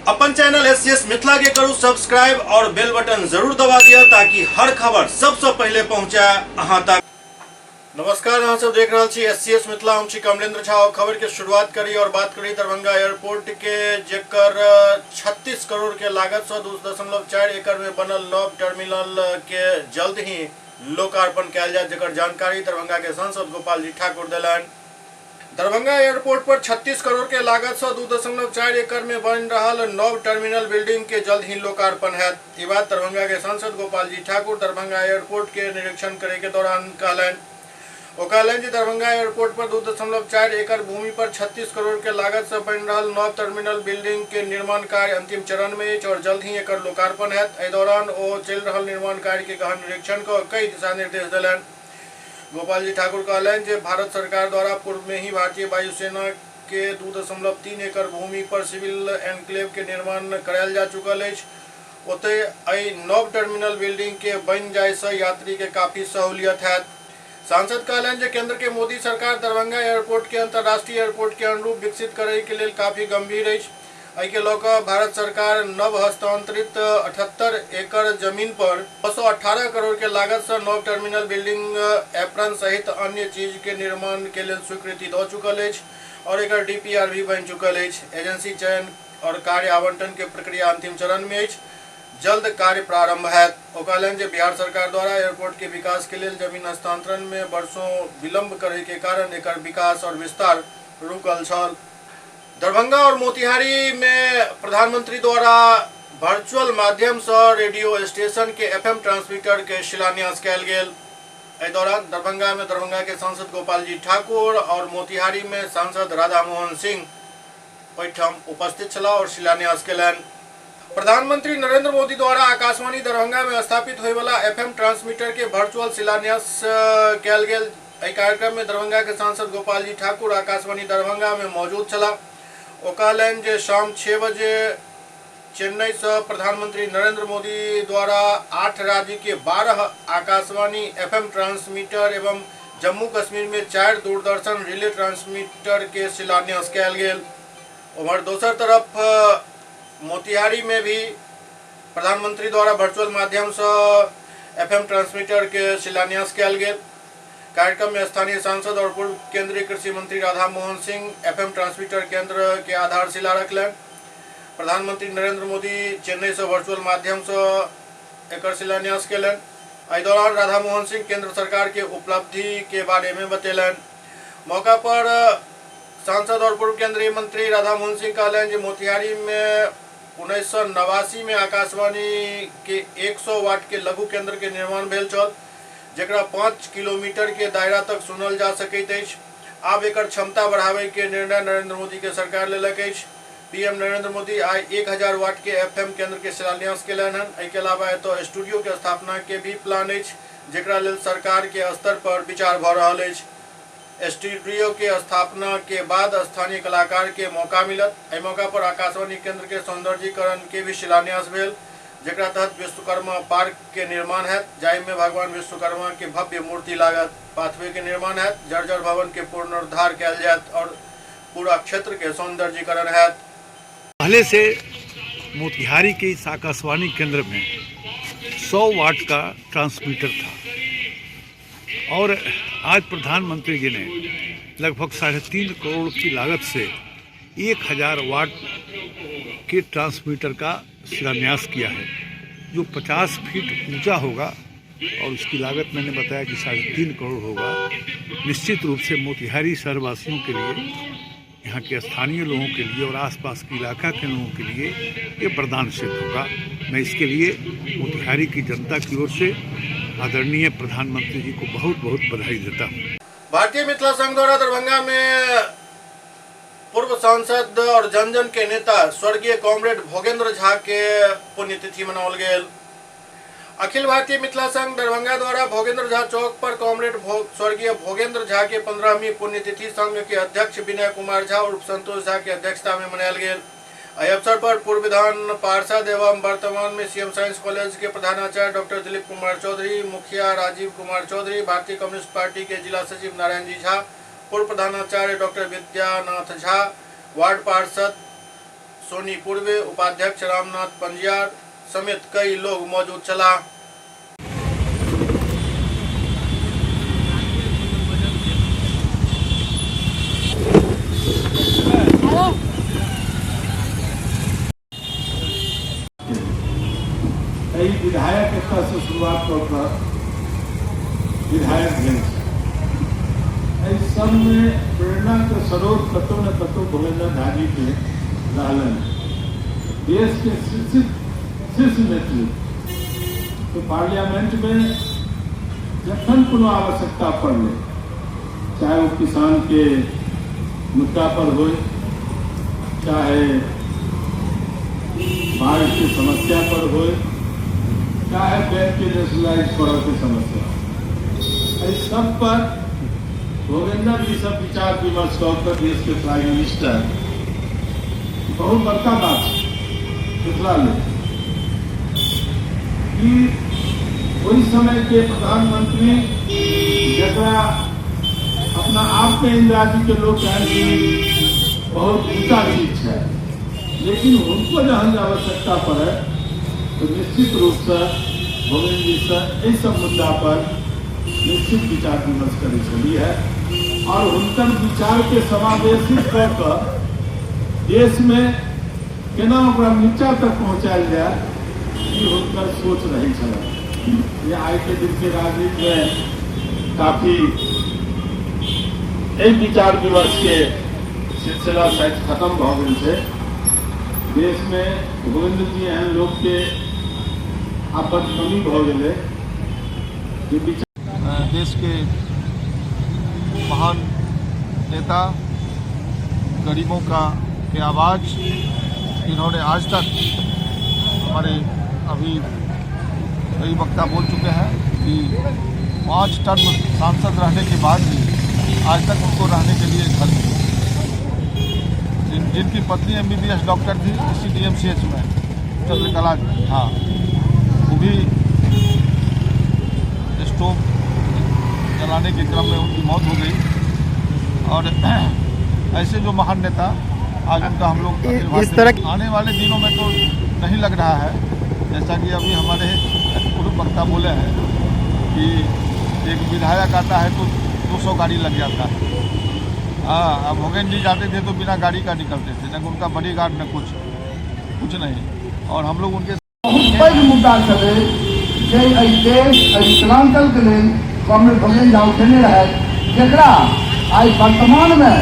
अपन channel SCS Mithila के करू subscribe और बेल बटन जरूर दबा दिया ताकि हर खबर सबसे पहले पहुंचे अहां तक। नमस्कार, अहां सब देख रहे छी एससीएस मिथिला। हम छी कमलेंद्र झा। खबर के शुरुआत करी और बात करी दरभंगा एयरपोर्ट के, जेकर 36 करोड़ के लागत से 2.4 एकड़ में बनल नव टर्मिनल के जल्द ही लोकार्पण कयल जाय, जेकर जानकारी दरभंगा के सांसद गोपाल जी ठाकुर दिलन। दरभंगा एयरपोर्ट पर 36 करोड़ के लागत से 2.4 एकड़ में बन रहा नव टर्मिनल बिल्डिंग के जल्द ही लोकार्पण है। ये बात दरभंगा के सांसद गोपाल जी ठाकुर दरभंगा एयरपोर्ट के निरीक्षण करे के दौरान कहलन। वो कहलन जी दरभंगा एयरपोर्ट पर 2.4 एकड़ भूमि पर 36 करोड़ के लागत से बन रहा नव टर्मिनल बिल्डिंग के निर्माण कार्य अंतिम चरण में है और जल्द ही एकर लोकार्पण है। इस दौरान वो चल रहा निर्माण कार्य के गहन निरीक्षण को कई दिशा निर्देश दिलन। गोपाल जी ठाकुर कहलन जे भारत सरकार द्वारा पूर्व में ही भारतीय वायुसेना के 2.3 एकड़ भूमि पर सिविल एनक्लेव के निर्माण करायल जा चुकल है। ओते अई नव टर्मिनल बिल्डिंग के बन जाय से यात्री के काफी सहूलियत है। सांसद कहलन जे केंद्र के मोदी सरकार दरभंगा एयरपोर्ट के अंतर्राष्ट्रीय एयरपोर्ट के अनुरूप विकसित करे के लिए काफी गंभीर है। एहि के लऽ कऽ भारत सरकार नव हस्तांतरित 78 एकड़ जमीन पर 218 करोड़ के लागत से नव टर्मिनल बिल्डिंग एप्रन सहित अन्य चीज के निर्माण के लिए स्वीकृति दऽ चुकल है और एकर डीपीआर भी बन चुकल है। एजेंसी चयन और कार्य आवंटन के प्रक्रिया अंतिम चरण में है, जल्द कार्य प्रारंभ है। ओ कहलन जे बिहार सरकार द्वारा एयरपोर्ट के विकास के लिए जमीन हस्तांतरण में वर्षों विलंब करे के कारण एकर विकास और विस्तार रुकल छल। दरभंगा और मोतिहारी में प्रधानमंत्री द्वारा वर्चुअल माध्यम से रेडियो स्टेशन के एफएम ट्रांसमीटर के शिलान्यास कयल गेल। एहि दौरान दरभंगा में दरभंगा के सांसद गोपाल जी ठाकुर और मोतिहारी में सांसद राधा मोहन सिंह ओहिठाम उपस्थित छला और शिलान्यास केलन। प्रधानमंत्री नरेंद्र मोदी द्वारा आकाशवाणी दरभंगा में स्थापित होय वाला एफएम ट्रांसमीटर के वर्चुअल शिलान्यास कयल गेल। एहि कार्यक्रम में दरभंगा के सांसद गोपाल जी ठाकुर आकाशवाणी दरभंगा में मौजूद छला। ओ कहलन जे शाम 6 बजे चेन्नई से प्रधानमंत्री नरेंद्र मोदी द्वारा 8 राज्य के 12 आकाशवाणी एफएम ट्रांसमीटर एवं जम्मू कश्मीर में 4 दूरदर्शन रिले ट्रांसमीटर के शिलान्यास कयल गेल। और दोसर तरफ मोतिहारी में भी प्रधानमंत्री द्वारा वर्चुअल माध्यम से एफएम ट्रांसमीटर के शिलान्यास कयल गेल। कार्यक्रम में स्थानीय सांसद और पूर्व केंद्रीय कृषि मंत्री राधा मोहन सिंह एफएम ट्रांसमीटर केंद्र के आधारशिला रखलन। प्रधानमंत्री नरेंद्र मोदी चेन्नई से वर्चुअल माध्यम से एकर शिलान्यास केलन। एहि दौरान राधा मोहन सिंह केंद्र सरकार के उपलब्धि के बारे में बतेलन। मौका पर सांसद और पूर्व केंद्रीय मंत्री राधा मोहन सिंह कहलन जे मोतिहारी में 1989 में आकाशवाणी के 100 वाट के लघु केंद्र के निर्माण भेल छल, जेकरा 5 किलोमीटर के दायरा तक सुनल जा सकैत अछि। आब एकर क्षमता बढ़ावे के निर्णय नरेंद्र मोदी के सरकार लेलक अछि। पीएम नरेंद्र मोदी आई 1000 वाट के एफएम केंद्र के शिलान्यास केलन हन। एहि के अलावा एतऽ स्टूडियो के स्थापना के भी प्लान अछि, जेकरा लेल सरकार के स्तर पर विचार भऽ रहल अछि। स्टूडियो के स्थापना के बाद स्थानीय कलाकार के मौका मिलत। एहि मौका पर आकाशवाणी केंद्र के सौंदर्यीकरण के भी शिलान्यास भेल, जेकरा तहत विश्वकर्मा पार्क के निर्माण है, जाहि में भगवान विश्वकर्मा के भव्य मूर्ति लागत। पाथवे के निर्माण है, जर्जर भवन के पुनरुद्धार कयल जायत और पूरा क्षेत्र के सौंदर्यीकरण है। पहले से मोतिहारी के इस आकाशवाणी केंद्र में 100 वाट का ट्रांसमीटर था और आज प्रधानमंत्री जी ने लगभग 3.5 करोड़ की लागत से 1000 वाट के ट्रांसमीटर का शिलान्यास किया है, जो 50 फीट ऊंचा होगा और उसकी लागत मैंने बताया कि 3.5 करोड़ होगा। निश्चित रूप से मोतिहारी शहरवासियों के लिए, यहाँ के स्थानीय लोगों के लिए और आसपास के इलाका के लोगों के लिए ये वरदान सिद्ध होगा। मैं इसके लिए मोतिहारी की जनता की ओर से आदरणीय प्रधानमंत्री जी को बहुत बहुत बधाई देता हूँ। भारतीय मिथिला संघ द्वारा दरभंगा में पूर्व सांसद और जन जन के नेता स्वर्गीय कॉमरेड भोगेंद्र झा के पुण्यतिथि मनाओल गेल। अखिल भारतीय मिथिला संघ दरभंगा द्वारा भोगेंद्र झा चौक पर कॉमरेड स्वर्गीय भोगेंद्र झा के 15वीं पुण्यतिथि संघ के अध्यक्ष विनय कुमार झा उर्फ संतोष झा की अध्यक्षता में मनायल गेल। एहि अवसर पर पूर्व विधान पार्षद एवं वर्तमान में सीएम साइंस कॉलेज के प्रधानाचार्य डॉक्टर दिलीप कुमार चौधरी, मुखिया राजीव कुमार चौधरी, भारतीय कम्युनिस्ट पार्टी के जिला सचिव नारायण जी झा, पूर्व प्रधानाचार्य डॉक्टर विद्यानाथ झा, वार्ड पार्षद सोनी पूर्वे, उपाध्यक्ष रामनाथ पंजियार समेत कई लोग मौजूद चला। कई विधायक स्तर से शुरुआत कर विधायक जन इस सब में प्रेरणा के स्रोत कतों न कतों भूपेंद्र धाजी के लालन देश के शीर्ष नेतृत्व तो पार्लियामेंट में जखन कोनो आवश्यकता पड़े, चाहे वो किसान के मुद्दा पर हो, चाहे बाढ़ की समस्या पर हो, चाहे बैंक के नेशनलाइज करो की समस्या, इस सब पर भूपेंद्र जी सब विचार विमर्श कर देश के प्राइम मिनिस्टर बहुत बड़का बात दूसरा ले कि वही समय के प्रधानमंत्री जरा अपना आप में इंदिरा जी के लोग कहें कि बहुत ऊंचा चीज है, लेकिन उनको जहां आवश्यकता पड़े तो निश्चित रूप से भूपेंद्र जी से इस सब मुद्दा पर निश्चित विचार विमर्श करी चली है और उनकर विचार के समावेशित कर देश में केना नीचा तक पहुंचायल जाए ये उनकर सोच रही है। ये आज के दिन के राजनीति में काफी एक विचार विमर्श के सिलसिला शायद खत्म भ गई है। देश में भूपेंद्र जी एहन लोग के आपद कमी भ गए देश के महान नेता, गरीबों के आवाज़, इन्होंने आज तक हमारे अभी कई वक्ता बोल चुके हैं कि 5 टर्म सांसद रहने के बाद भी आज तक उनको रहने के लिए घर जिनकी पत्नी MBBS डॉक्टर थी CDMCH में चंद्रकला, हाँ, वो भी स्टोव जलाने के क्रम में उनकी मौत हो गई। और ऐसे जो महान नेता आज उनका हम लोग इस तरह आने वाले दिनों में तो नहीं लग रहा है, जैसा कि अभी हमारे पूर्व वक्ता बोले हैं कि एक विधायक आता है तो 200 गाड़ी लग जाता है। हाँ, अब भूपेंद्र जी जाते थे तो बिना गाड़ी का निकलते थे, न उनका बॉडीगार्ड न कुछ नहीं। और हम लोग उनके मुद्दा चले देश मिथिलांचल के लिए कांग्रेस भूपेंद्र झा उठेने रहे, जरा आज वर्तमान में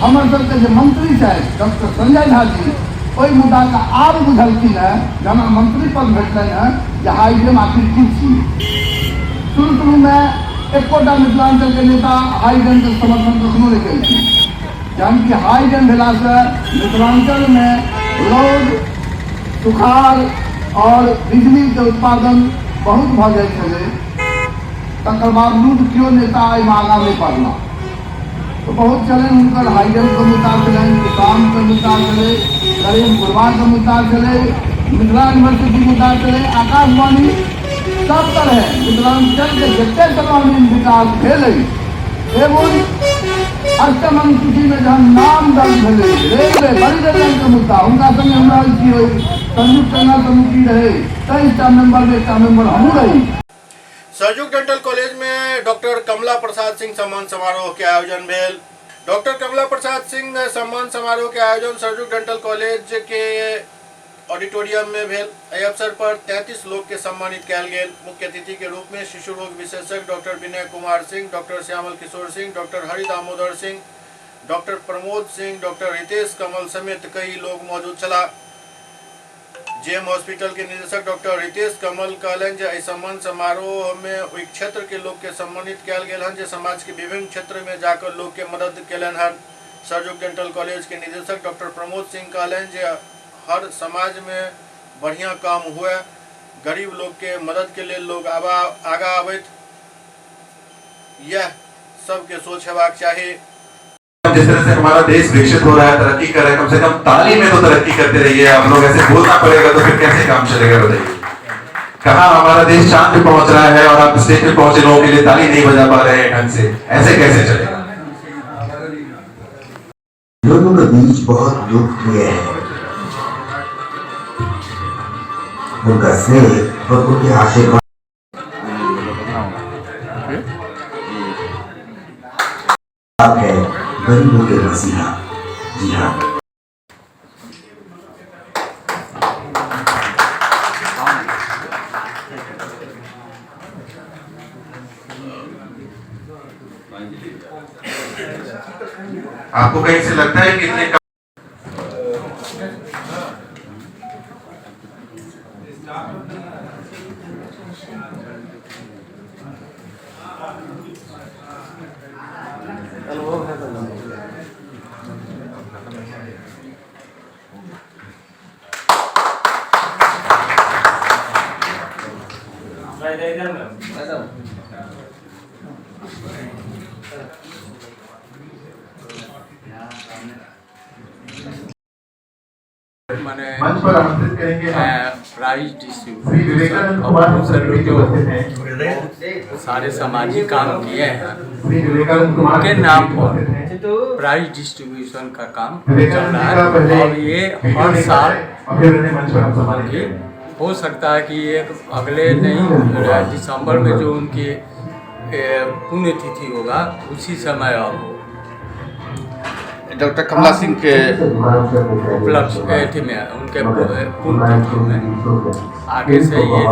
हमारे सबके जो मंत्री है डॉक्टर संजय झा जी कोई मुद्दा का आब बुझलखिन है, जना मंत्री पद भेटल है कि हाईवे में आखिर की छी। शुरू में एकोटा मिथिलांचल के नेता हाईडन के समर्थन कखनो नहीं करेंगे, जबकि हाईडन भेला से मिथिलांचल में रोड, सुखाड़ और बिजली के उत्पादन बहुत भ जाए, तकर बावजूद क्यों नेता आगा नहीं बढ़ला। तो बहुत चले उनकर हाईडन के मुद्दा चले, किसान के मुद्दा चले, गरीब गुरबा के मुद्दा चले, मिथिला यूनिवर्सिटी मुद्दा चले, आकाशवाणी सब तरह मिथिलांचल के जितने सर्वांगीण विकास भेले एवं अष्टम अनुसूची में जहाँ नाम दर्ज भेले, रेलवे बड़ी रेलवे के मुद्दा उनका संगे हमरा की हुई संयुक्त चंगा समिति रहे, 23टा मेंबर में 1टा मेंबर हमू रही। सरजुग डेंटल कॉलेज में डॉक्टर कमला प्रसाद सिंह सम्मान समारोह के आयोजन भेल। डॉक्टर कमला प्रसाद सिंह सम्मान समारोह के आयोजन सरजुग डेंटल कॉलेज के ऑडिटोरियम में भेल। एहि अवसर पर 33 लोग के सम्मानित कयल गेल। मुख्य अतिथि के रूप में शिशु रोग विशेषज्ञ doctor Vinay Kumar Singh, doctor Shyamal Kishore Singh, doctor Hari Damodar Singh, doctor Pramod Singh, doctor Ritesh Kamal समेत कई लोग मौजूद छला। जेएम हॉस्पिटल के निदेशक डॉक्टर रितेश कमल कहलन जे एहि सम्मान समारोह में ओहि क्षेत्र के लोग के सम्मानित कयल गेल हन जे समाज के विभिन्न क्षेत्र में जाकर लोग के मदद केलन हन। सरजुग डेंटल कॉलेज के निदेशक डॉक्टर प्रमोद सिंह कहलन जे हर समाज में बढ़िया काम हुए, गरीब लोग के मदद के लिए लोग आगा आबैत, यह सबके सोच हेबाक चाहिए। जिस तरह से हमारा देश विकसित हो रहा है, तरक्की कर रहा है, कम से कम तालीम में तो तरक्की करते रहिए। आप लोग ऐसे बोलना पड़ेगा तो फिर कैसे काम चलेगा बताइए। कहाँ हमारा देश चांद पे पहुंच रहा है और आप स्टेज पे पहुंचे लोगों के लिए ताली नहीं बजा पा रहे हैं ढंग से, ऐसे कैसे चलेगा। लोगों के बीच बहुत दुख हुए हैं उनका स्नेह और उनके आशीर्वाद है गरीबों के मसीहा। जी हाँ, आपको कहीं से लगता है कि इतने मंच पर आमंत्रित करेंगे प्राइज श्री डिस्ट्रीब्यूशन विवेकानंद और कुमार दूसरे लोग जो हैं। सारे सामाजिक काम किए हैं श्री विवेकानंद कुमार उनके नाम पर हैं। प्राइज डिस्ट्रीब्यूशन का काम चल विवेकानंद रहा जी का पहले है और ये वीडियो हर देखा साल है और फिर उन्हें मंच पर हम सम्मानित भी करेंगे। हो सकता है कि एक अगले नहीं दिसंबर में जो उनकी पुण्यतिथि होगा उसी समय अब हो डॉक्टर कमला सिंह के उपलक्ष्य में उनके पुण्यतिथि में आगे से ये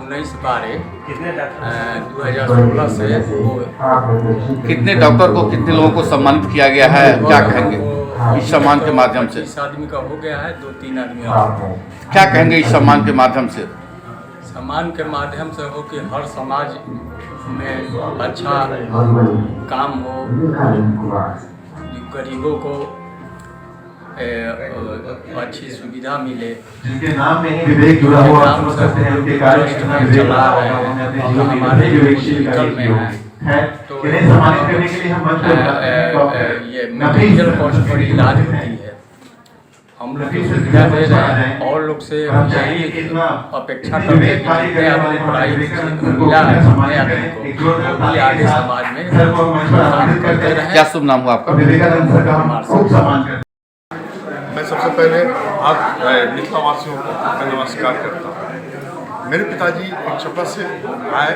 19/12/2016 से वो कितने डॉक्टर को, कितने लोगों को सम्मानित किया गया है, क्या कहेंगे इस सम्मान के माध्यम से? 20 आदमी का हो गया है, 2-3 आदमी और। क्या कहेंगे इस सम्मान के माध्यम से? सम्मान के माध्यम से हो कि हर समाज में अच्छा काम हो, गरीबों को अच्छी सुविधा मिले। जिनके नाम में ही विवेक जुड़ा हुआ आप समझ सकते हैं उनके कार्य कितना विवेक जुड़ा हुआ है। हमारे विवेकशील कार्य है तो इन्हें सम्मानित करने के लिए हम मंच पर ये मेडिकल कॉस्ट पर इलाज होती है, हम लोग की सुविधा दे रहे हैं और लोग से यही अपेक्षा करते हैं कि जितने आदमी पढ़ाई मिला है जितने आदमी को वो भी आगे समाज में काम करते रहे। क्या शुभ नाम हुआ आपका? विवेकानंद सर का हम खूब सम्मान करते हैं। मैं सबसे पहले आप मिथिला वासियों को नमस्कार करता हूँ। मेरे पिताजी एक छपरा से आए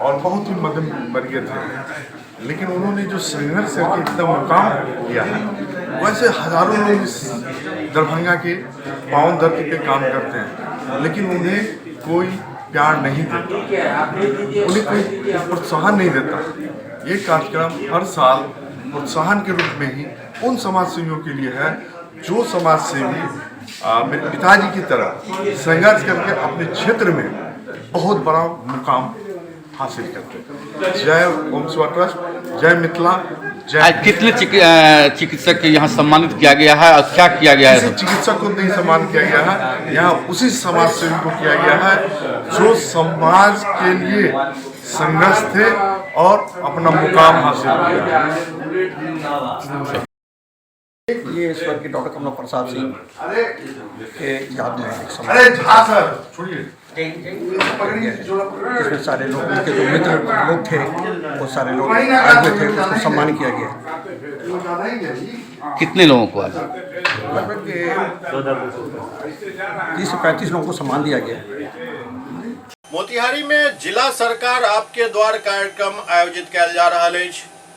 और बहुत ही मध्यम वर्गीय थे, लेकिन उन्होंने जो संघर्ष करके इतना मुकाम किया है, वैसे हजारों लोग इस दरभंगा के पावन धरती पे काम करते हैं, लेकिन उन्हें कोई प्यार नहीं देता, उन्हें कोई प्रोत्साहन नहीं देता। ये कार्यक्रम हर साल प्रोत्साहन के रूप में ही उन समाज सेवियों के लिए है जो समाज सेवी मेरे पिताजी की तरह संघर्ष करके अपने क्षेत्र में बहुत बड़ा मुकाम हासिल करते हैं। जय ओम शिवा ट्रस्ट, जय मिथिला, जय। आज कितने चिकित्सक के यहाँ सम्मानित किया गया है और क्या किया गया किसी है? चिकित्सक को नहीं सम्मान किया गया है, यहाँ उसी समाज सेवी को किया गया है जो समाज के लिए संघर्ष थे और अपना मुकाम हासिल किया। ये ईश्वर के डॉक्टर कमला प्रसाद सिंह के याद में एक सम्मान अरे हाँ सर छोड़िए, जिसमें सारे लोग उनके जो मित्र लोग थे वो सारे लोग आए हुए थे, उसको सम्मान किया गया। कितने लोगों को आज? लगभग 30 से 35 लोगों को सम्मान दिया गया। मोतिहारी में जिला सरकार आपके द्वार कार्यक्रम आयोजित किया जा रहा है।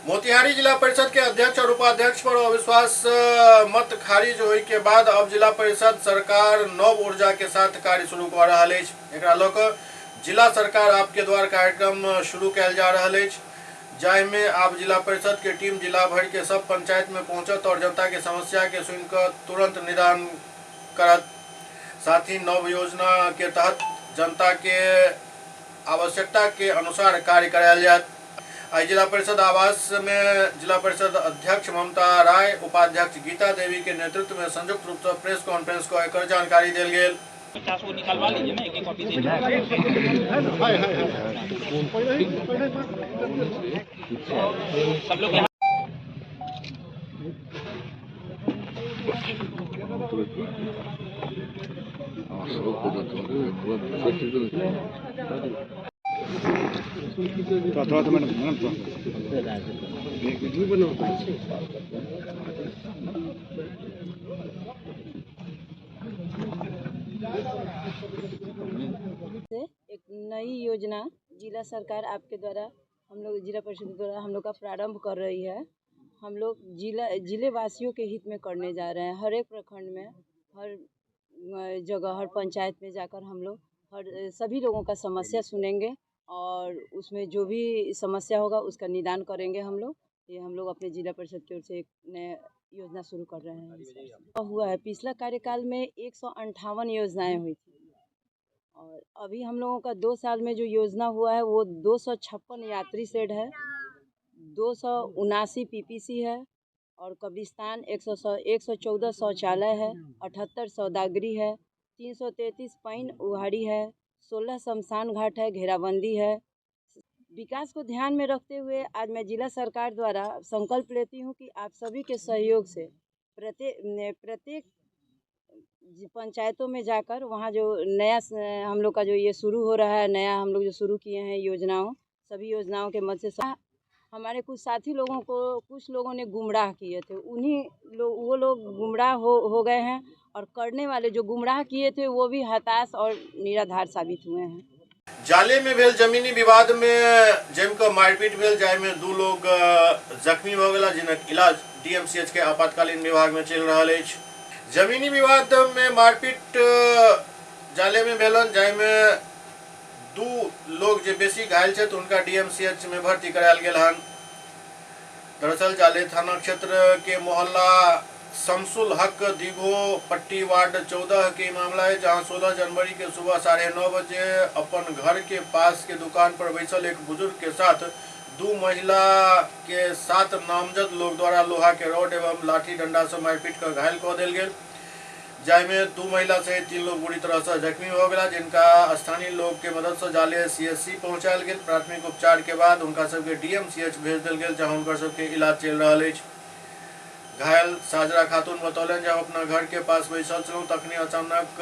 मोतिहारी जिला परिषद के अध्यक्ष और उपाध्यक्ष पर अविश्वास मत खारिज होने के बाद अब जिला परिषद सरकार नव ऊर्जा के साथ कार्य शुरू कर रहा है। एकरा लोक जिला सरकार आपके द्वार कार्यक्रम शुरू किया जा रहा है, जाहिमे आप जिला परिषद के टीम जिला भर के सब पंचायत में पहुंचत और जनता के समस्या के सुनकर तुरंत निदान करत, साथ ही नव योजना के तहत जनता के आवश्यकता के अनुसार कार्य कराया जाए। आज जिला परिषद आवास में जिला परिषद अध्यक्ष ममता राय, उपाध्यक्ष गीता देवी के नेतृत्व में संयुक्त रूप से प्रेस कॉन्फ्रेंस को एक जानकारी दी गई। 50 को निकलवा लीजिए ना, एक कॉपी दे सब लोग यहाँ से एक नई योजना जिला सरकार आपके द्वारा हम लोग जिला परिषद द्वारा हम लोग का प्रारंभ कर रही है। हम लोग जिले वासियों के हित में करने जा रहे हैं। हर एक प्रखंड में, हर जगह, हर पंचायत में जाकर हम लोग सभी लोगों का समस्या सुनेंगे और उसमें जो भी समस्या होगा उसका निदान करेंगे हम लोग। ये हम लोग अपने जिला परिषद की ओर से एक नया योजना शुरू कर रहे हैं। हुआ है पिछला कार्यकाल में 158 योजनाएं हुई थी और अभी हम लोगों का 2 साल में जो योजना हुआ है वो 256 यात्री शेड है, 279 पीपीसी है और कब्रिस्तान 114 शौचालय है, 78 सौदागरी है, 333 पैन उहाड़ी है, 16 शमशान घाट है, घेराबंदी है। विकास को ध्यान में रखते हुए आज मैं जिला सरकार द्वारा संकल्प लेती हूं कि आप सभी के सहयोग से प्रत्येक पंचायतों में जाकर वहां जो नया हम लोग का जो ये शुरू हो रहा है, नया हम लोग जो शुरू किए हैं योजनाओं, सभी योजनाओं के मध्य से हमारे कुछ साथी लोगों को कुछ लोगों ने गुमराह किए थे, वो लोग गुमराह हो गए हैं और करने वाले जो गुमराह किए थे वो भी हताश और निराधार साबित हुए हैं। जाले में भेल जमीनी विवाद में जमकर मारपीट भेल, जाय में 2 लोग जख्मी हो गया जिनक इलाज डीएमसीएच के आपातकालीन विभाग में चल रहा है। जमीनी विवाद में मारपीट जाले में भेलन, जाय में 2 लोग जो बेसी घायल है तो उनका डीएमसीएच में भर्ती करायल गेल हन। दरअसल जाले थाना क्षेत्र के मोहल्ला शमसुल हक दिघो पट्टी वार्ड 14 के मामला है, जहां 16 जनवरी के सुबह 9:30 बजे अपन घर के पास के दुकान पर बैसल एक बुजुर्ग के साथ 2 महिला के 7 नामजद लोग द्वारा लोहा के रॉड एवं लाठी डंडा से मारपीट कर घायल कऽ देल गेल, जाय में 2 महिला सहित 3 लोग बुरी तरह से जख्मी हो गया, जिनका स्थानीय लोग के मदद से जाले सीएचसी पहुंचायल गेल। प्राथमिक उपचार के बाद उनका सबके डीएमसीएच भेज देल गेल, जहां उनका सबके इलाज चल रहा है। घायल साजरा खातून बतौलन जब अपना घर के पास बैसल छलूँ तखनी अचानक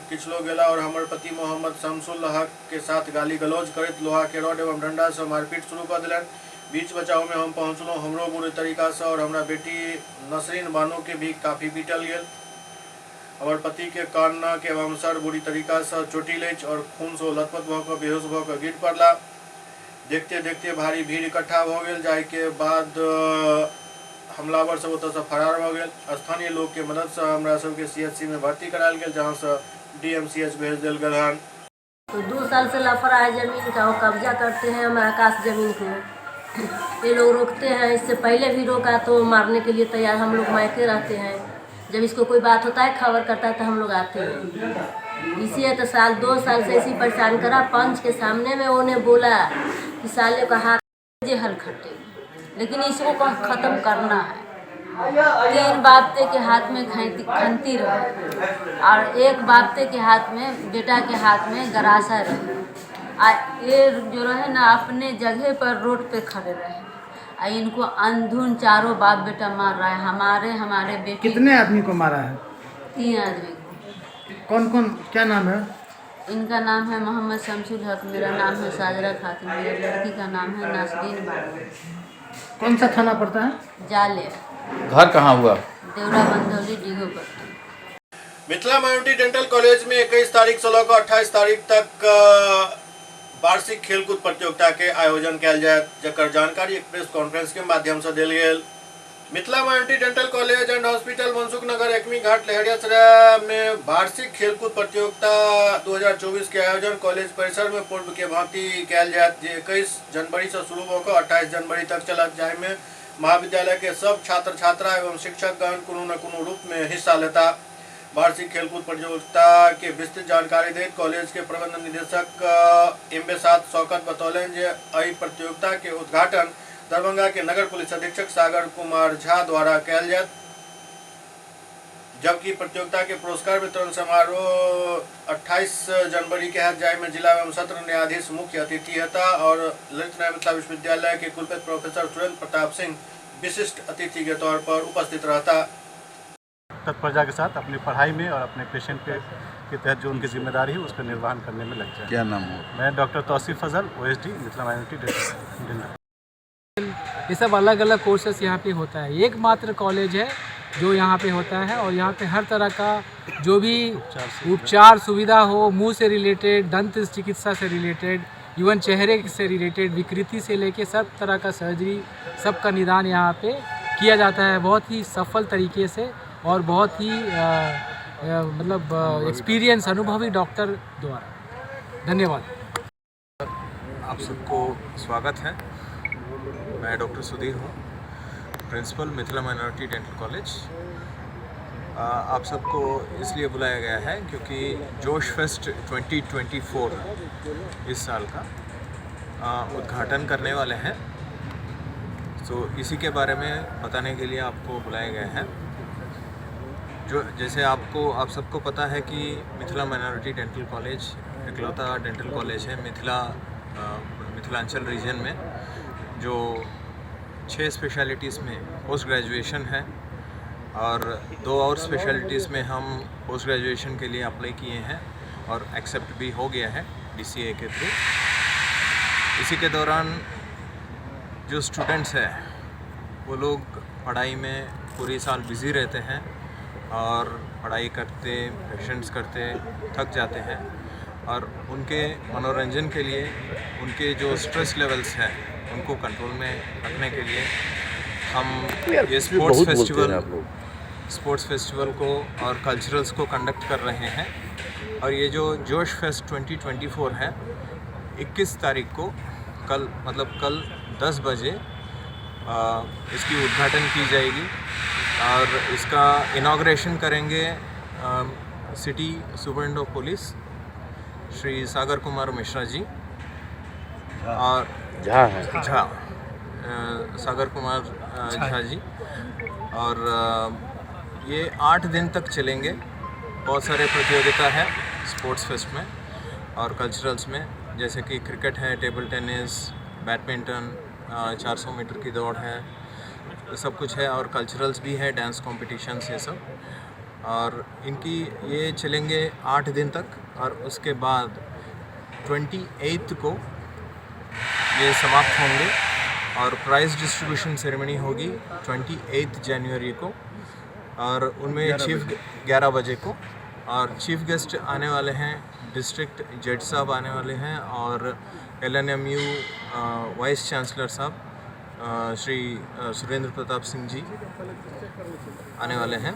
किछु लोग गेला और हमर पति मोहम्मद शमसुल हक के साथ गाली गलौज करत लोहा के रॉड एवं डंडा से मारपीट शुरू कर दिलन। बीच बचाव में हम पहुंचलूँ, हमरो बुरी तरीका से और हमारा बेटी नसरीन बानो के भी काफी पीटल गेल। हमार पति के कान नाक एवं सर बुरी तरीका से चोटी लेच और खून से लथपथ भऽ बेहोश भऽ गिर पड़ला। देखते देखते भारी भीड़ इकट्ठा हो गई, जाय के बाद हमलावर सब ओतऽ से फरार हो गए। स्थानीय लोग के मदद से हमरा सबके सीएचसी में भर्ती करायल गेल, जहां से डीएमसीएच भेज देल गेल हन। तो 2 साल से लफड़ा है जमीन का, वो कब्जा करते हैं हमारे आकाश जमीन को। ये लोग रोकते हैं, इससे पहले भी रोका तो मारने के लिए तैयार। हम लोग मायके रहते हैं, जब इसको कोई बात होता है खबर करता है तो हम लोग आते हैं। इसी तो 2 साल से इसी परेशान करा। पंच के सामने में उन्हें बोला कि साले का हाथ हल खट्टे, लेकिन इसको ख़त्म करना है। 3 बापते के हाथ में खंती रहे और 1 बापते के हाथ में, बेटा के हाथ में गरासा रहे। ये जो रहे ना अपने जगह पर रोड पे खड़े रहे। इनको अंधुन चारों बाप बेटा मार रहा है। हमारे बेटे। कितने आदमी को मारा है? 3 आदमी को। कौन कौन, क्या नाम है? इनका नाम है मोहम्मद शमसुल हक, मेरा नाम है साजरा खातून, मेरी लड़की का नाम है नासरीन बानो। कौन सा थाना पड़ता है? जाले। घर कहाँ हुआ? देवरा बंधौली डिगो पर। मिथिला माइनॉरिटी डेंटल कॉलेज में 21 तारीख से लेकर 28 तारीख तक वार्षिक खेलकूद प्रतियोगिता के आयोजन कयल जायत, जकर जानकारी एक प्रेस कॉन्फ्रेंस के माध्यम से देल गेल। Mithila minority dental college and hospital Mansukh Nagar Ekmi Ghat Laheriasarai में वार्षिक खेलकूद प्रतियोगिता 2024 के आयोजन कॉलेज परिसर में पूर्व के भांति कयल जायत, जे 21 जनवरी से शुरू होकर 28 जनवरी तक चलत, जाय में महाविद्यालय के सब छात्र छात्रा एवं शिक्षकगण कोनो न कोनो रूप में हिस्सा लेता। वार्षिक खेलकूद प्रतियोगिता के विस्तृत जानकारी देत कॉलेज के प्रबंध निदेशक एम्बेसाद शौकत बतौलन जे एहि प्रतियोगिता के उद्घाटन दरभंगा के नगर पुलिस अधीक्षक सागर कुमार झा द्वारा कयल जायत, जबकि प्रतियोगिता के पुरस्कार वितरण समारोह 28 जनवरी के है, जाय में जिला एवं सत्र न्यायाधीश मुख्य अतिथि हेता और ललित नारायण मिथिला विश्वविद्यालय के कुलपति प्रोफेसर सुरेंद्र प्रताप सिंह विशिष्ट अतिथि के तौर पर उपस्थित रहता। तत्परता के साथ अपनी पढ़ाई में और अपने पेशेंट के तहत जो उनकी जिम्मेदारी है उसका निर्वहन करने में लग जाए। क्या नाम हो? मैं डॉक्टर तौसीफ फजल, OSD मिथिला माइनॉरिटी डेंटल। ये सब अलग अलग कोर्सेस यहाँ पे होता है। एकमात्र कॉलेज है जो यहाँ पे होता है। और यहाँ पे हर तरह का जो भी उपचार सुविधा हो, मुंह से रिलेटेड, दंत चिकित्सा से रिलेटेड, इवन चेहरे से रिलेटेड, विकृति से लेके सब तरह का सर्जरी, सबका निदान यहाँ पे किया जाता है बहुत ही सफल तरीके से और बहुत ही मतलब एक्सपीरियंस अनुभवी डॉक्टर द्वारा। धन्यवाद। आप सबको स्वागत है। मैं डॉक्टर सुधीर हूँ, principal Mithila minority dental college. आप सबको इसलिए बुलाया गया है क्योंकि जोश फेस्ट 2024 इस साल का उद्घाटन करने वाले हैं। तो इसी के बारे में बताने के लिए आपको बुलाया गया है। जो जैसे आप सबको पता है कि मिथिला माइनॉरिटी डेंटल कॉलेज इकलौता डेंटल कॉलेज है मिथिलांचल रीजन में जो 6 स्पेशलिटीज़ में पोस्ट ग्रेजुएशन है और 2 और स्पेशलिटीज़ में हम पोस्ट ग्रेजुएशन के लिए अप्लाई किए हैं और एक्सेप्ट भी हो गया है DCA के थ्रू। इसी के दौरान जो स्टूडेंट्स हैं वो लोग पढ़ाई में पूरी साल बिज़ी रहते हैं और पढ़ाई करते, पेशेंट्स करते थक जाते हैं और उनके मनोरंजन के लिए उनके जो स्ट्रेस लेवल्स हैं उनको कंट्रोल में रखने के लिए हम ये स्पोर्ट्स फेस्टिवल को और कल्चरल्स को कंडक्ट कर रहे हैं। और ये जो जोश फेस्ट 2024 है 21 तारीख को कल 10 बजे इसकी उद्घाटन की जाएगी और इसका इनॉग्रेशन करेंगे city superintendent of police Shri Sagar Kumar Mishra ji और सागर कुमार झा जी। और ये 8 दिन तक चलेंगे। बहुत सारे प्रतियोगिता है स्पोर्ट्स फेस्ट में और कल्चरल्स में, जैसे कि क्रिकेट है, टेबल टेनिस, बैडमिंटन, 400 मीटर की दौड़ है, सब कुछ है और कल्चरल्स भी है, डांस कॉम्पिटिशन्स ये सब। और इनकी ये चलेंगे 8 दिन तक और उसके बाद 28 को ये समाप्त होंगे और प्राइज़ डिस्ट्रीब्यूशन सेरेमनी होगी 28 जनवरी को और उनमें 11 बजे को। और चीफ गेस्ट आने वाले हैं डिस्ट्रिक्ट जज साहब आने वाले हैं और LNMU वाइस चांसलर साहब श्री सुरेंद्र प्रताप सिंह जी आने वाले हैं।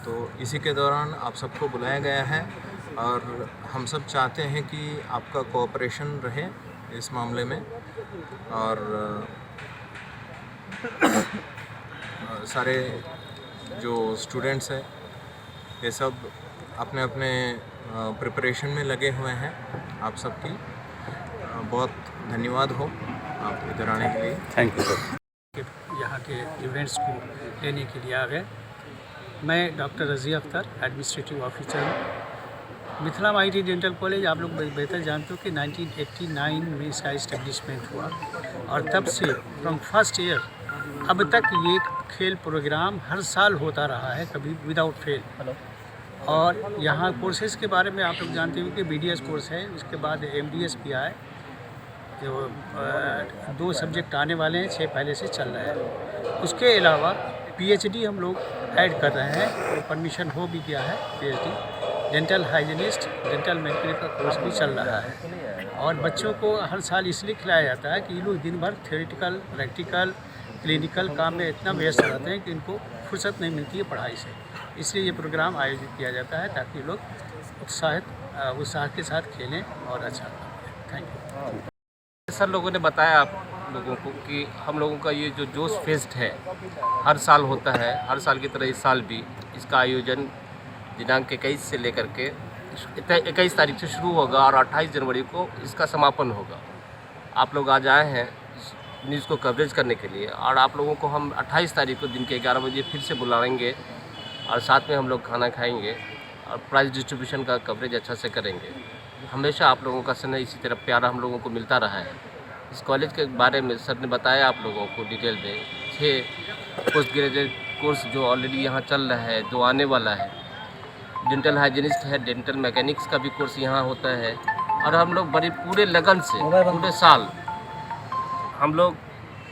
तो इसी के दौरान आप सबको बुलाया गया है और हम सब चाहते हैं कि आपका कोऑपरेशन रहे इस मामले में और सारे जो स्टूडेंट्स हैं ये सब अपने अपने प्रिपरेशन में लगे हुए हैं। आप सबकी बहुत धन्यवाद हो आप इधर आने के लिए। Thank you sir. यहाँ के इवेंट्स को लेने के लिए आ गए। मैं doctor Razia Akhtar, administrative officer हूँ। मिथिला माइनॉरिटी डेंटल कॉलेज आप लोग बेहतर जानते हो कि 1989 में इसका इस्टेब्लिशमेंट हुआ और तब से फ्रॉम फर्स्ट ईयर अब तक ये खेल प्रोग्राम हर साल होता रहा है, कभी विदाउट फेल। और यहाँ कोर्सेज़ के बारे में आप लोग जानते हो कि BDS कोर्स है, इसके बाद MDS भी आए, जो 2 सब्जेक्ट आने वाले हैं, 6 पहले से चल रहे हैं। उसके अलावा PhD हम लोग ऐड कर रहे हैं, तो परमिशन हो भी गया है PhD। Dental hygienist, dental mechanic का कोर्स भी चल रहा है। और बच्चों को हर साल इसलिए खिलाया जाता है कि ये लोग दिन भर थ्योरेटिकल, प्रैक्टिकल, क्लिनिकल काम में इतना व्यस्त रहते हैं कि इनको फुर्सत नहीं मिलती है पढ़ाई से। इसलिए ये प्रोग्राम आयोजित किया जाता है ताकि लोग उत्साह के साथ खेलें और अच्छा करें। Thank you. सर लोगों ने बताया आप लोगों को कि हम लोगों का ये जो जोश फेस्ट है हर साल होता है, हर साल की तरह इस साल भी इसका आयोजन दिनांक 21 से लेकर के 21 तारीख से शुरू होगा और 28 जनवरी को इसका समापन होगा। आप लोग आज आए हैं न्यूज़ को कवरेज करने के लिए और आप लोगों को हम 28 तारीख को दिन के 11 बजे फिर से बुलाएंगे और साथ में हम लोग खाना खाएंगे और प्राइज़ डिस्ट्रीब्यूशन का कवरेज अच्छा से करेंगे। हमेशा आप लोगों का स्नेह इसी तरह प्यारा हम लोगों को मिलता रहा है। इस कॉलेज के बारे में सर ने बताया आप लोगों को डिटेल में 6 पोस्ट ग्रेजुएट कोर्स जो ऑलरेडी यहाँ चल रहा है, 2 आने वाला है। डेंटल हाइजीनिस्ट है, डेंटल मैकेनिक्स का भी कोर्स यहाँ होता है और हम लोग बड़े पूरे लगन से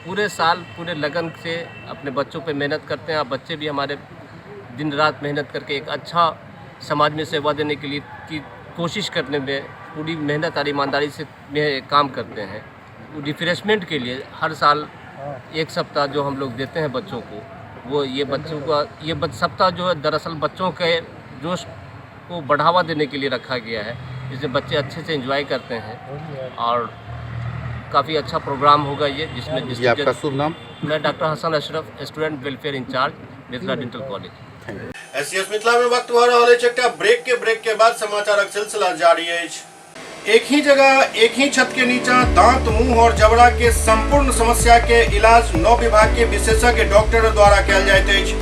पूरे साल पूरे लगन से अपने बच्चों पे मेहनत करते हैं और बच्चे भी हमारे दिन रात मेहनत करके एक अच्छा समाज में सेवा देने के लिए की कोशिश करने में पूरी मेहनत और ईमानदारी से काम करते हैं। रिफ्रेशमेंट के लिए हर साल एक सप्ताह जो हम लोग देते हैं बच्चों को, वो ये बच्चों का सप्ताह जो है दरअसल बच्चों के जोश को बढ़ावा देने के लिए रखा गया है, जिसमें बच्चे अच्छे से एंजॉय करते हैं और काफ़ी अच्छा प्रोग्राम होगा ये, जिसमें आपका शुभ नाम? मैं doctor Hasan Ashraf, student welfare incharge, Mithila dental college. SCS Mithila में वक्त भऽ रहल अछि एकटा ब्रेक के बाद समाचारक सिलसिला जारी अछि। एक ही जगह एक ही छत के नीचा दांत, मुंह और जबड़ा के संपूर्ण समस्या के इलाज 9 विभाग के विशेषज्ञ डॉक्टर द्वारा कयल जाइत अछि।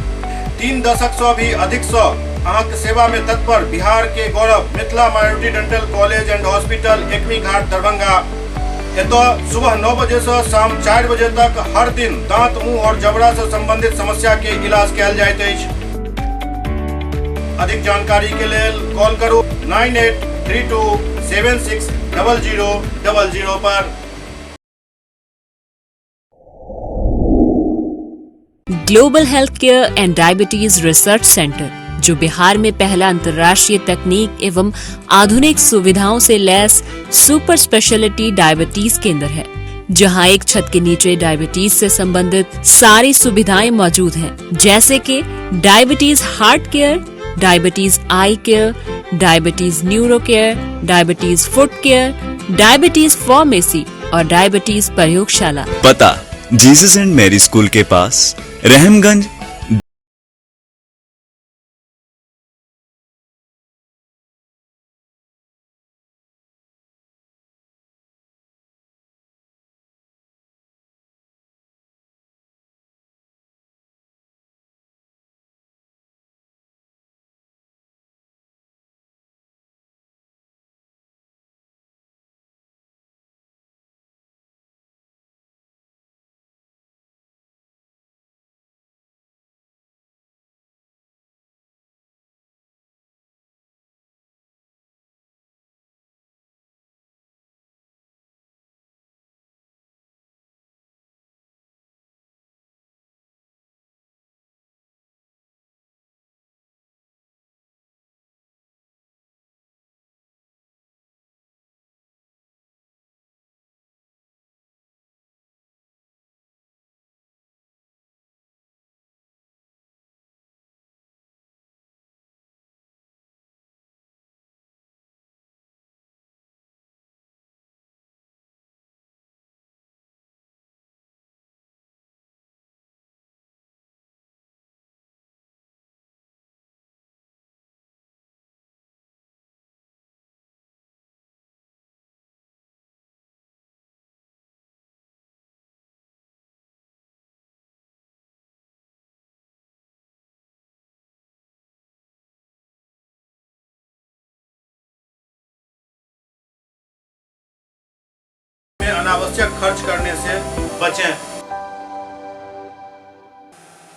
3 दशक से भी अधिक से अहाँक सेवा में तत्पर बिहार के गौरव Mithila minority dental college and hospital Ekmi Ghat Darbhanga. एतऽ सुबह 9 बजे से शाम 4 बजे तक हर दिन दांत, मुंह और जबड़ा से संबंधित समस्या के इलाज कयल जाइत अछि। अधिक जानकारी के लेल कॉल करू 9832760000 पर। Global health care and diabetes research centre, जो बिहार में पहला अंतर्राष्ट्रीय तकनीक एवं आधुनिक सुविधाओं से लैस सुपर स्पेशलिटी डायबिटीज केंद्र है, जहां एक छत के नीचे डायबिटीज से संबंधित सारी सुविधाएं मौजूद हैं, जैसे कि diabetes heart care, diabetes eye care, diabetes neuro care, diabetes foot care, diabetes pharmacy और डायबिटीज प्रयोगशाला। पता जीसस एंड मैरी स्कूल के पास, रहमगंज। अनावश्यक खर्च करने से बचें।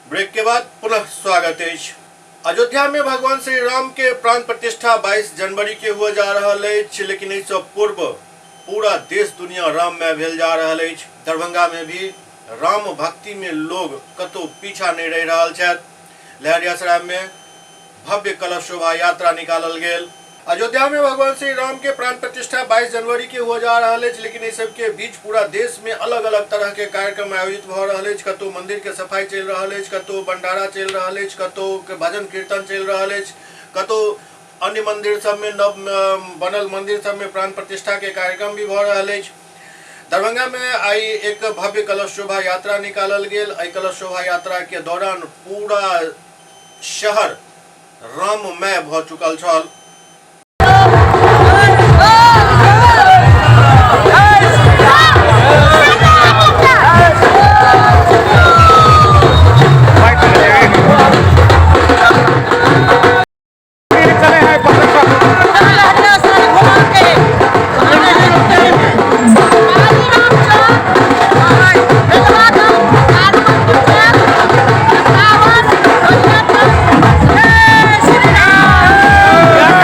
ब्रेक के बाद पुनः स्वागत है। अयोध्या में भगवान श्री राम के प्राण प्रतिष्ठा 22 जनवरी के हुए जा रहा है, लेकिन इससे पूर्व पूरा देश दुनिया राम में भेल जा रहा है। दरभंगा में भी राम भक्ति में लोग कतो पीछा नहीं रह रहा है। लहरियासराय में भव्य कलश शोभा यात्रा निकालल गेल। अयोध्या में भगवान श्री राम के प्राण प्रतिष्ठा 22 जनवरी के हो जा रहा है, लेकिन इस सब के बीच पूरा देश में अलग अलग तरह के कार्यक्रम आयोजित हो रहा है। कतो मंदिर के सफाई चल रहा है, कतो भंडारा चल रहा है, कतो के भजन कीर्तन चल रहा है, कतो अन्य मंदिर सब में नव बनल मंदिर सब में प्राण प्रतिष्ठा के कार्यक्रम भी हो रहा है। दरभंगा में आई एक भव्य कलश शोभा यात्रा निकालल गेल। कलश शोभा यात्रा के दौरान पूरा शहर राममय भ चुकल छल। Yeah.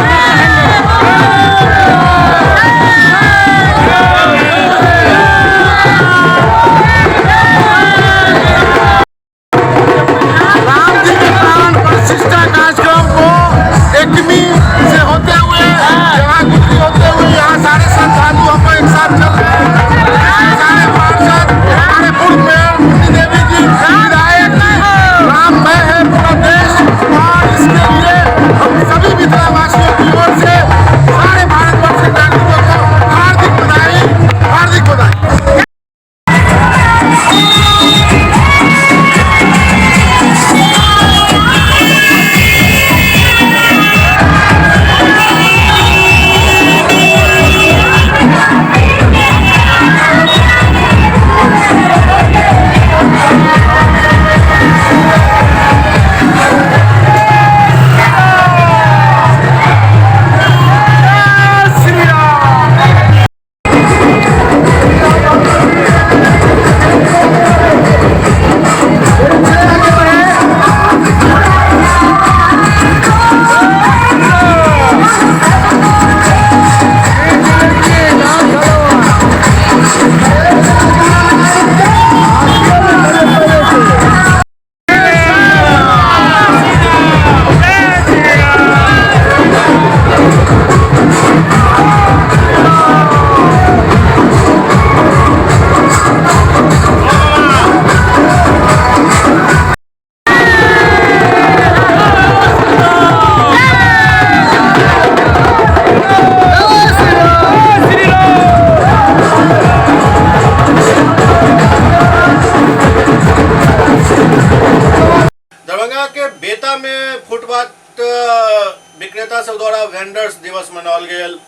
वेंडर्स दिवस मनाओल गेल।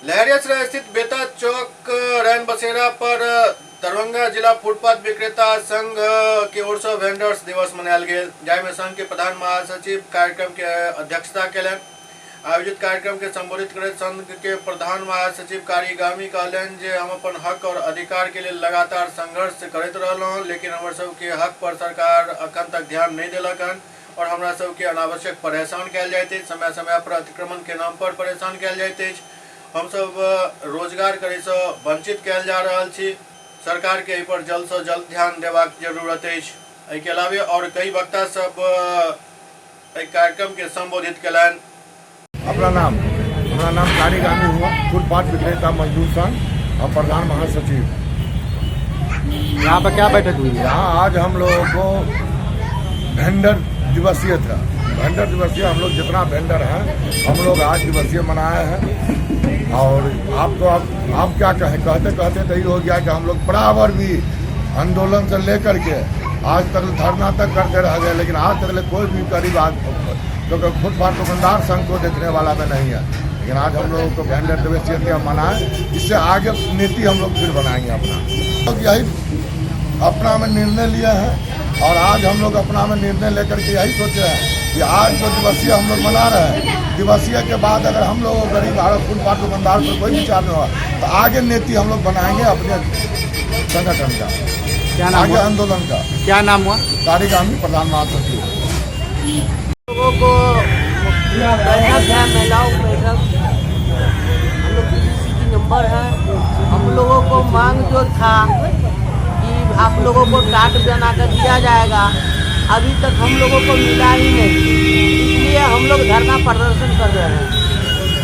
लहरियासराय स्थित बेता चौक रैन बसेरा पर दरभंगा जिला फुटपाथ विक्रेता संघ की ओर से वेंडर्स दिवस मनायल गेल, जाहिमे संघ के प्रधान महासचिव कार्यक्रम के अध्यक्षता कयलनि। आयोजित कार्यक्रम के संबोधित करते संघ के प्रधान महासचिव कारीगामी कहलन जे हम अपन हक और अधिकार के लिए लगातार संघर्ष करते रहलहुँ, लेकिन हमर सबके हक पर सरकार अखन तक ध्यान नहीं देलक हन और हमरा सबके अनावश्यक परेशान कयल जाइत अछि। समय समय पर अतिक्रमण के नाम पर परेशान कयल जाइत अछि। हम सब रोजगार करे से वंचित कयल जा रहल छी। सरकार के एहि पर जल्द से जल्द ध्यान देबाक जरूरत अछि। एहि के अलावे और कई वक्ता सब एहि कार्यक्रम के संबोधित कयलनि। अपना नाम हमारा नाम कारीगामी हुआ, फुटपाथ विक्रेता मजदूर संघ, हम प्रधान महासचिव। यहाँ पर क्या बैठक हुई? यहाँ आज हम लोगों को वेंडर दिवसीय था। वेंडर दिवसीय हम लोग जितना वेंडर हैं हम लोग आज दिवसीय मनाए हैं। और आपको आप क्या कहें, कहते कहते तो ये हो गया कि हम लोग बराबर भी आंदोलन से लेकर के आज तक धरना तक करते रह गए, लेकिन आज तक कोई भी करीब क्योंकि फुटपाथ दुकानदार संघ को देखने वाला में नहीं है। लेकिन आज हम लोगों को वेंडर दिवसीय मनाए, इससे आगे नीति हम लोग फिर बनाएंगे अपना। तो यही अपना में निर्णय लिया है और आज हम लोग अपना में निर्णय लेकर के यही सोचे हैं कि आज जो दिवसीय हम लोग मना रहे हैं, दिवसीय के बाद अगर हम लोग गरीब फुटपाथ दुकानदार पर कोई विचार नहीं हुआ तो आगे नीति हम लोग बनाएंगे अपने संगठन का, क्या नाम आगे हुआ? आंदोलन का। क्या नाम हुआ? कारीगामी प्रधान महासचिव। लोगों को बैठक है, महिलाओं बैठक, हम लोग PCC की नंबर है। हम लोगों को मांग जो था कि आप लोगों को टाट बना कर दिया जाएगा, अभी तक हम लोगों को मिला ही नहीं, इसलिए हम लोग धरना प्रदर्शन कर रहे हैं।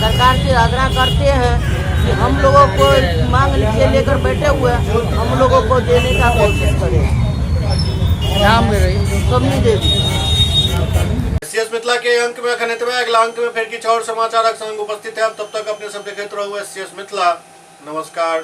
सरकार से आग्रह करते हैं कि हम लोगों को मांग लेकर बैठे हुए हम लोगों को देने का कोशिश करें। नाम ले रही सबनी देवी। एससीएस मिथिला के अंक में अखन एतबे, अगला अंक में फिर किछु और समाचारक संग उपस्थित है। तब तक अपने सब देखते रहो एससीएस मिथिला। नमस्कार।